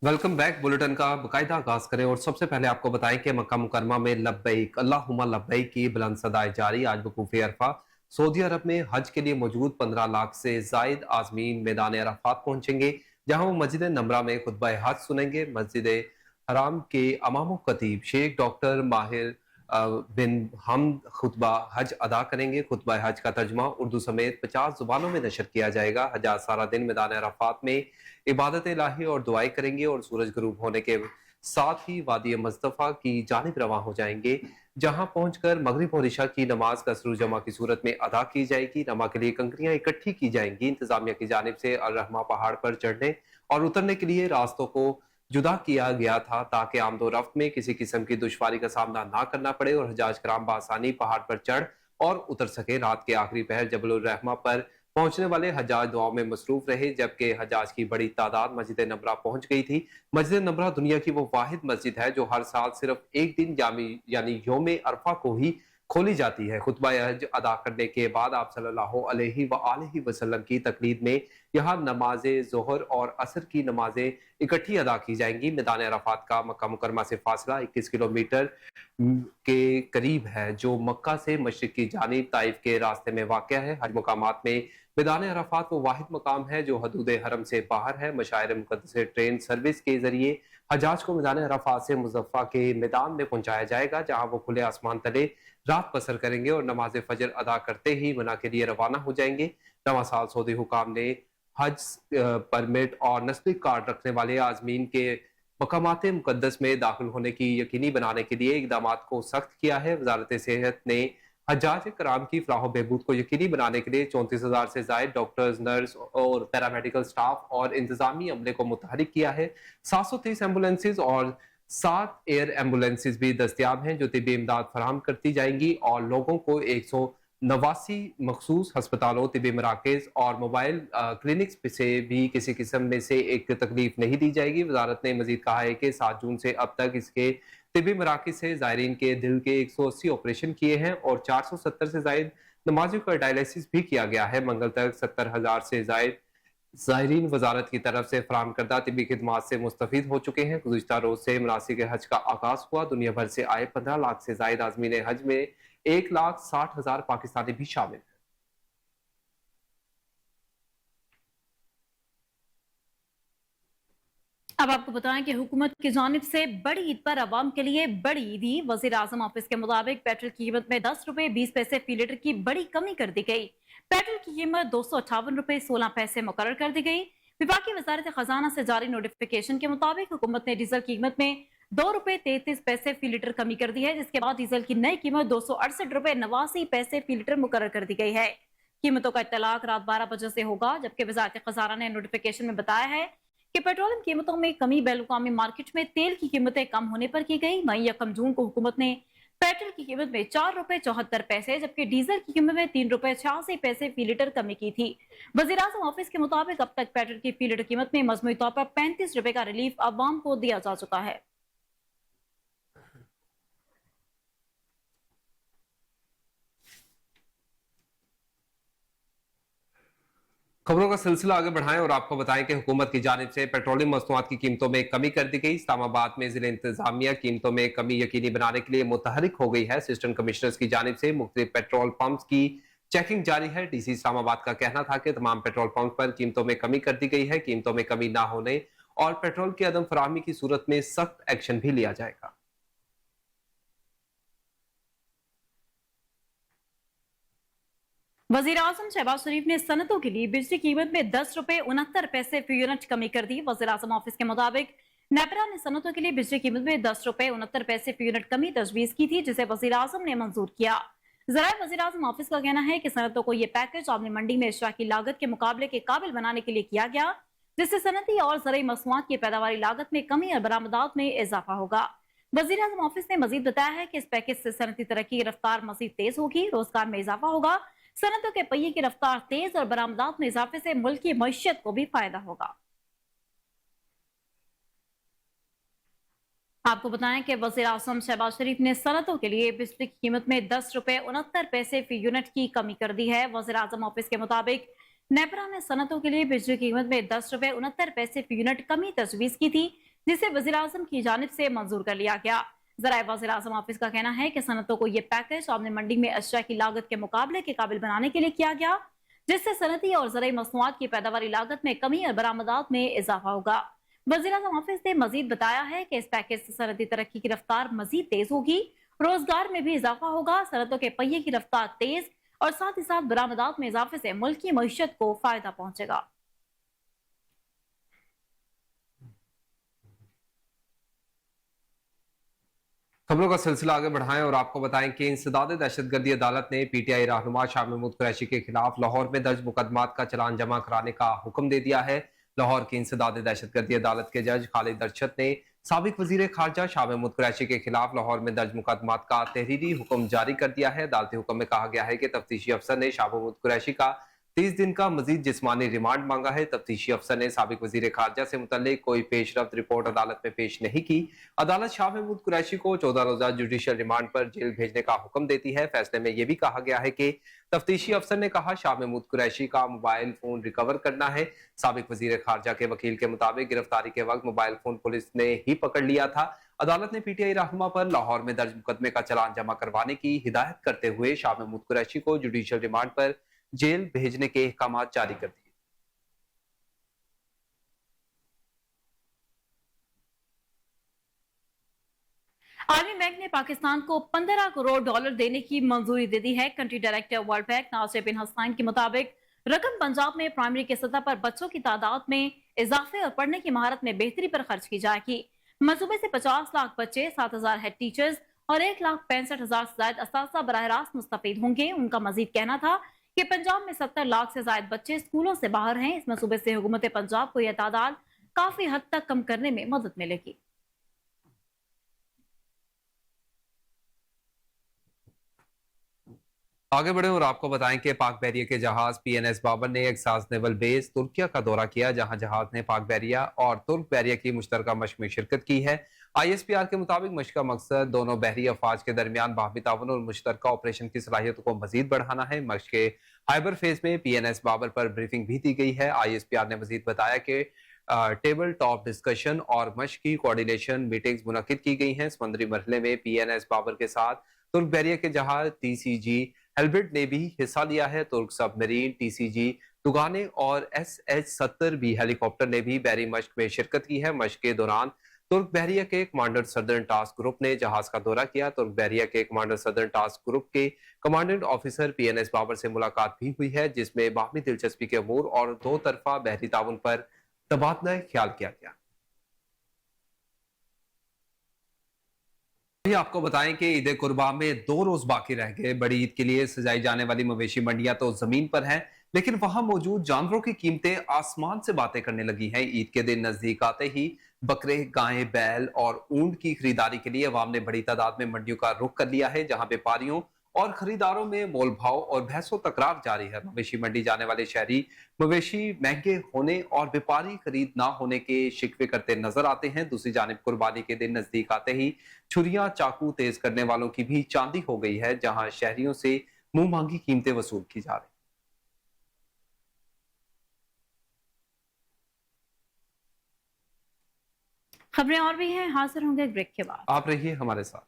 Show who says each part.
Speaker 1: Welcome back. Bulletin का बाकायदा आगाज करें और सबसे पहले आपको बताएं कि मक्का मुकरमा में लब्बैक अल्लाहुम्मा लब्बैक की बुलंद सदाएं जारी। आज वकूफ़े अरफा सऊदी अरब में हज के लिए मौजूद 15 लाख से जायद आजमीन मैदान अराफात पहुंचेंगे, जहां वो मस्जिद नमरा में खुतबा हज सुनेंगे। मस्जिद हराम के अमाम खतीब शेख डॉक्टर माहिर बिन हमद खुतबा हज अदा करेंगे। खुतबा हज का तर्जमा उर्दू समेत 50 जुबानों में नशर किया जाएगा। हजाज सारा दिन मैदान अराफात में इबादत इलाही और दुआएं करेंगे और सूरज गुरूब होने के साथ ही वादी मुस्तफ़ा की जानिब रवां हो जाएंगे, जहां पहुंचकर मगरिब और इशा की नमाज कसर जमा की सूरत में अदा की जाएगी। नमा के लिए कंकरियां इकट्ठी की जाएंगी। इंतजामिया की जानिब से अल रहमा पहाड़ पर चढ़ने और उतरने के लिए रास्तों को जुदा किया गया था, ताकि आमदो रफ्त में किसी किस्म की दुश्वारी का सामना ना करना पड़े और हजाज कराम बासानी पहाड़ पर चढ़ और उतर सके। रात के आखिरी पहर जबल रहमा पर पहुंचने वाले हजाज दुआओं में मसरूफ रहे, जबकि हजाज की बड़ी तादाद मस्जिद नबरा पहुंच गई थी। मस्जिद नबरा दुनिया की वो वाहिद मस्जिद है जो हर साल सिर्फ एक दिन यानी योम अरफा को ही खोली जाती है। खुतबा हज अदा करने के बाद आप सल्लल्लाहु अलैहि व आलिहि वसल्लम की तकलीद में यहाँ नमाजें जोहर और असर की नमाजें इकट्ठी अदा की जाएंगी। मैदान अराफात का मक्का मुकरमा से फासला 21 किलोमीटर के करीब है, जो मक्का से मशरिक की जानिब ताइफ के रास्ते में वाक़या है। हज मुकामात में मैदान अराफात वो वाहिद मकाम है जो हदूद हरम से बाहर है। मशायर मुक़द्दस ट्रेन सर्विस के जरिए हजाज को मैदान अराफात से मुज़फ़्फ़ा के मैदान में पहुंचाया जाएगा, जहां वो खुले आसमान तले रात बसर करेंगे और नमाज फजर अदा करते ही मना के लिए रवाना हो जाएंगे। नवा साल सऊदी हुकाम ने हज परमिट और नस्ली कार्ड रखने वाले आजमीन के मकामात मुकद्दस में दाखिल होने की यकीनी बनाने के लिए इकदाम को सख्त किया है। वजारत सेहत ने हजाज कराम की फलाह बहबूद को यकीनी बनाने के लिए 34,000 से ज्यादा डॉक्टर्स, नर्स और पैरामेडिकल स्टाफ और इंतजामी अमले को मुतहरिक किया है। 730 एम्बुलेंसेज और 7 एयर एम्बुलेंसेज भी दस्तियाब हैं जो तिब्बी इमदाद फराहम करती जाएंगी और लोगों को 189 मखसूस हस्पतालों, तिब्बी मराकज और मोबाइल क्लिनिक्स से भी किसी किस्म में से एक तकलीफ नहीं दी जाएगी। वजारत ने मजीद कहा है कि 7 जून से अब तक इसके तिब्बी मराकज से ज़ायरीन के दिल के 180 ऑपरेशन किए हैं और 470 से जायद नमाजियों का डायलिसिस भी किया गया है। मंगल तक 70,000 से जायद ज़ायरीन वजारत की तरफ से फराहम करदा तिब्बी खिदमात से मुस्तफीद हो चुके हैं। गुज़िश्ता रोज से मनासिक हज का आगाज हुआ। दुनिया भर से आए 15 लाख से जायद आज़मीन हज में 1,60,000 पाकिस्तानी भी शामिल हैं।
Speaker 2: अब आपको बताएं कि हुकूमत की जानिब से बड़ी ईद पर आवाम के लिए बड़ी ईदी। वजीर आजम ऑफिस के मुताबिक पेट्रोल की कीमत में 10 रुपए 20 पैसे फी लीटर की बड़ी कमी कर दी गई। पेट्रोल की कीमत 258 रुपए 16 पैसे मुकर्रर कर दी गई। विभाग की वजारत खजाना से जारी नोटिफिकेशन के मुताबिक हुकूमत ने डीजल की कीमत में 2 रुपए 33 पैसे फी लीटर कमी कर दी है, जिसके बाद डीजल की नई कीमत 268 रुपए 89 पैसे फी लीटर मुकर्रर कर दी गई है। कीमतों का इत्तलाक रात 12 बजे से होगा, जबकि वजारत खजाना ने नोटिफिकेशन में बताया है कि पेट्रोलियम कीमतों में कमी बैनुल-अक़वामी मार्केट में तेल की कीमतें कम होने पर की गई। वहीं 1 जून को हुकूमत ने पेट्रोल की कीमत में 4 रुपए 74 पैसे जबकि डीजल की कीमत में 3 रुपए 86 पैसे फी लीटर कमी की थी। वजीर आजम ऑफिस के मुताबिक अब तक पेट्रोल की फी लीटर कीमत में मजमूई तौर पर 35 रुपए का रिलीफ अवाम को दिया जा चुका है।
Speaker 1: खबरों का सिलसिला आगे बढ़ाएं और आपको बताएं कि हुकूमत की जानिब से पेट्रोलियम मसनूआत की कीमतों में कमी कर दी गई। इस्लामाबाद में जिला इंतजामिया कीमतों में कमी यकीनी बनाने के लिए मुतहरिक हो गई है। असिस्टेंट कमिश्नर्स की जानिब से मुख्तलिफ पेट्रोल पंप्स की चेकिंग जारी है। डीसी इस्लामाबाद का कहना था कि तमाम पेट्रोल पंप पर कीमतों में कमी कर दी गई है। कीमतों में कमी ना होने और पेट्रोल की अदम फराहमी की सूरत में सख्त एक्शन भी लिया जाएगा।
Speaker 2: वजीर आजम शहबाज शरीफ ने सनतों के लिए बिजली कीमत में 10 रुपए 69 पैसे फी यूनिट कमी कर दी। वजीर आजम ऑफिस के मुताबिक नेपरा ने सनतों के लिए बिजली कीमत में 10 रुपए 69 पैसे फी यूनिट कमी तजवीज की थी, जिसे वजीर आजम ने मंजूर किया। जराए वजीर आजम ऑफिस का कहना है कि सनतों को यह पैकेज आमनी मंडी में अशरा की लागत के मुकाबले के काबिल बनाने के लिए किया गया, जिससे सनती और ज़रूरी मसनूआत की पैदावारी लागत में कमी और बरामदात में इजाफा होगा। वजीर आजम ऑफिस ने मजीद बताया है कि इस पैकेज से सनती तरक्की की रफ्तार मजीद तेज होगी, रोजगार में इजाफा होगा, सनतों के पहिए की रफ्तार तेज और बरामदात में इजाफे से मुल्क की मईशत को भी फायदा होगा। आपको बताएं कि वजीर आजम शहबाज शरीफ ने सनतों के लिए बिजली की कीमत में 10 रुपए 69 पैसे फी यूनिट की कमी कर दी है। वजीर आजम ऑफिस के मुताबिक नेपरा ने सनतों के लिए बिजली की कीमत में 10 रुपए 69 पैसे फी यूनिट कमी तजवीज की थी, जिसे वज़ीर-ए-आज़म की जानिब से मंजूर कर लिया गया। ज़राए वज़ीर-ए-आज़म ऑफिस का कहना है कि सनतों को ये पैकेज आमने मंडी में अशिया की लागत के मुकाबले के काबिल बनाने के लिए किया गया, जिससे सनती और ज़राई मसनूआत की पैदावारी लागत में कमी और बरामदात में इजाफा होगा। वज़ीर-ए-आज़म ऑफिस ने मजीद बताया है कि इस पैकेज से सनती तरक्की की रफ्तार मजीद तेज होगी, रोजगार में भी इजाफा होगा, सनतों के पहिए की रफ्तार तेज और साथ ही साथ बरामदात में इजाफे से मुल्क की मईशत को फायदा पहुंचेगा।
Speaker 1: खबरों का सिलसिला आगे बढ़ाएं और आपको बताएं कि इंसदाद दहशतगर्दी अदालत ने पीटीआई रहनुमा शाह महमूद कुरैशी के खिलाफ लाहौर में दर्ज मुकदमात का चलान जमा कराने का हुक्म दे दिया है। लाहौर की इंसदाद दहशतगर्दी अदालत के जज खालिद अरशद ने साबिक वजीर खारजा शाह महमूद कुरैशी के खिलाफ लाहौर में दर्ज मुकदमात का तहरीरी हुक्म जारी कर दिया है। अदालती हुक्म में कहा गया है कि तफ्तीशी अफसर ने शाह महमूद कुरैशी का 30 दिन का मजीद जिस्मानी रिमांड मांगा है। तफ्तीशी अफसर ने साबिक वजीर खारजा से मुतल्लिक कोई पेशरफ्त रिपोर्ट अदालत में पेश नहीं की। अदालत शाह महमूद कुरैशी को 14 रोजा जुडिशियल रिमांड पर जेल भेजने का हुक्म देती है। फैसले में यह भी कहा गया है कि तफ्तीशी अफसर ने कहा शाह महमूद कुरैशी का मोबाइल फोन रिकवर करना है। साबिक वजीर खारजा के वकील के मुताबिक गिरफ्तारी के वक्त मोबाइल फोन पुलिस ने ही पकड़ लिया था। अदालत ने पीटीआई रहनुमा पर लाहौर में दर्ज मुकदमे का चलान जमा करवाने की हिदायत करते हुए शाह महमूद कुरैशी को जुडिशियल रिमांड पर जेल भेजने के अहकाम जारी कर दिए।
Speaker 2: आर्मी बैंक ने पाकिस्तान को 15 करोड़ डॉलर देने की मंजूरी दे दी है। Country director World Bank Nasir bin Hasnain के मुताबिक रकम पंजाब में प्राइमरी के सतह पर बच्चों की तादाद में इजाफे और पढ़ने की महारत में बेहतरी पर खर्च की जाएगी। मंसूबे से 50 लाख बच्चे, 7,000 हेड टीचर्स और 1,65,000 से ज्यादा असातिज़ा बराह रास्त मुस्तफीद होंगे। उनका मजीद कहना था कि पंजाब में 70 लाख से ज्यादा बच्चे स्कूलों से बाहर हैं। इस मंसूबे से हुकूमत पंजाब को यह तादाद काफी हद तक कम करने में मदद मिलेगी।
Speaker 1: आगे बढ़े और आपको बताएं कि पाक बहरिया के जहाज पीएनएस बाबर ने एक्सास नेवल बेस तुर्किया का दौरा किया, जहां जहाज ने पाक बहरिया और तुर्क बहरिया की मुश्तरका मशक में शिरकत की है। आईएसपीआर के मुताबिक मशक का मकसद दोनों बहरी अफवाज के दरमियान बाहमी ताउन और मुश्तरका ऑपरेशन की सलाहियत को मजीद बढ़ाना है। मशक के हाइबर फेज में पीएनएस बाबर पर ब्रीफिंग भी दी गई है। आईएसपीआर ने मजीद बताया कि टेबल टॉप डिस्कशन और मशक की कोऑर्डिनेशन मीटिंग्स मुनक्किद की गई हैं। समुद्री मरहले में पीएनएस बाबर के साथ तुर्क बहरिया के जहाज टीसीजी हेल्बर्ट ने भी हिस्सा लिया है। तुर्क सबमरीन टीसीजी तुगाने और SH-70 भी हेलीकॉप्टर ने भी बहरी मशक में शिरकत की है। मशक के दौरान तुर्क बहरिया के कमांडर सदर्न टास्क ग्रुप ने जहाज का दौरा किया। तुर्क बहरिया के कमांडर सदर्न टास्क ग्रुप के कमांडेंट ऑफिसर पीएनएस बाबर से मुलाकात भी हुई है, जिसमें बाहमी दिलचस्पी के अमूर और दो तरफा बहरी ताउन पर तबादला ख्याल किया गया। अभी आपको बताएं कि ईद कुर्बा में 2 रोज बाकी रह गए। बड़ी ईद के लिए सजाई जाने वाली मवेशी मंडियां तो जमीन पर हैं, लेकिन वहां मौजूद जानवरों की कीमतें आसमान से बातें करने लगी हैं। ईद के दिन नजदीक आते ही बकरे, गायें, बैल और ऊंट की खरीदारी के लिए अवाम ने बड़ी तादाद में मंडियों का रुख कर लिया है, जहां व्यापारियों और खरीदारों में मोल भाव और बहसो तकरार जारी है। मवेशी मंडी जाने वाले शहरी मवेशी महंगे होने और व्यापारी खरीद ना होने के शिकवे करते नजर आते हैं। दूसरी जानिब कुर्बानी के दिन नजदीक आते ही छुरियां चाकू तेज करने वालों की भी चांदी हो गई है, जहां शहरियों से मुंह मांगी कीमतें वसूल की जा रही।
Speaker 2: खबरें और भी हैं, हाजिर होंगे ब्रेक के बाद।
Speaker 1: आप रहिए हमारे साथ।